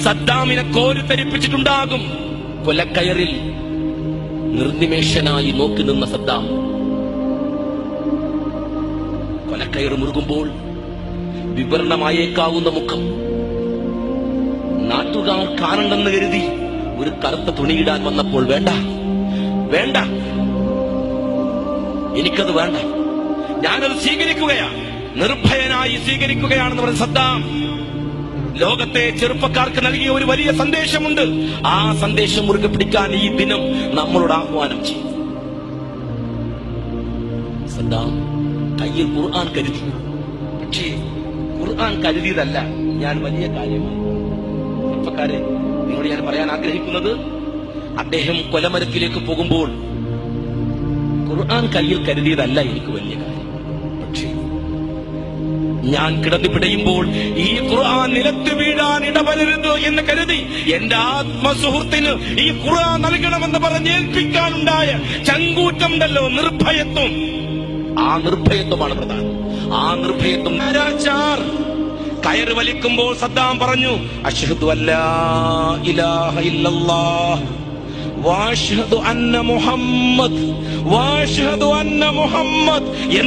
സദ്ദാമിനെ കോരിത്തരിപ്പിച്ചിട്ടുണ്ടാകും. കൊലക്കയറിൽ നിർനിമേഷനായി നോക്കി നിന്ന സദ്ദാം കൊലക്കയർ മുറുകുമ്പോൾ വിവരണമായേക്കാവുന്ന മുഖം നാട്ടുകാർ കാണണ്ടെന്ന് കരുതി ഒരു കറുത്ത തുണിയിടാൻ വന്നപ്പോൾ വേണ്ട, വേണ്ട, എനിക്കത് വേണ്ട, ഞാനത് സ്വീകരിക്കുകയാണ്, നിർഭയനായി സ്വീകരിക്കുകയാണെന്ന് പറഞ്ഞ സദ്ദാം ലോകത്തെ ചെറുപ്പക്കാർക്ക് നൽകിയ ഒരു വലിയ സന്ദേശമുണ്ട്. ആ സന്ദേശം മുറുകെ പിടിക്കാൻ ഈ ദിനം നമ്മളോട് ആഹ്വാനം ചെയ്യും. സദ്ദാം കയ്യിൽ ഖുർആൻ കരുതി. പക്ഷേ ഖുർആൻ കരുതിയതല്ല ഞാൻ വലിയ കാര്യമായി. ചെറുപ്പക്കാരെ, നിങ്ങളോട് ഞാൻ പറയാൻ ആഗ്രഹിക്കുന്നത്, അദ്ദേഹം കൊലമരത്തിലേക്ക് പോകുമ്പോൾ ഖുർആൻ കയ്യിൽ കരുതിയതല്ല എനിക്ക് വലിയ കാര്യം. പക്ഷേ ഞാൻ കിടന്നു പിടയുമ്പോൾ ഈ ഖുർആൻ നിലത്ത് വീഴാൻ ഇടവരരുത് എന്ന് കരുതി എന്റെ ആത്മസുഹൃത്തിന് ഈ ഖുർആൻ നൽകണമെന്ന് പറഞ്ഞ് ഏൽപ്പിക്കാനുണ്ടായ ചങ്കൂറ്റം ഉണ്ടല്ലോ, നിർഭയത്വം. ആ നിർഭയത്വമാണ് പ്രധാനം. ആ നിർഭയത്വം കയറ് വലിക്കുമ്പോൾ സദ്ദാം പറഞ്ഞു, അശ്ഹദു അല്ലാ ഇലാഹ ഇല്ലല്ലാഹ് വാശ്ഹദു അന്ന മുഹമ്മദ് എന്ന്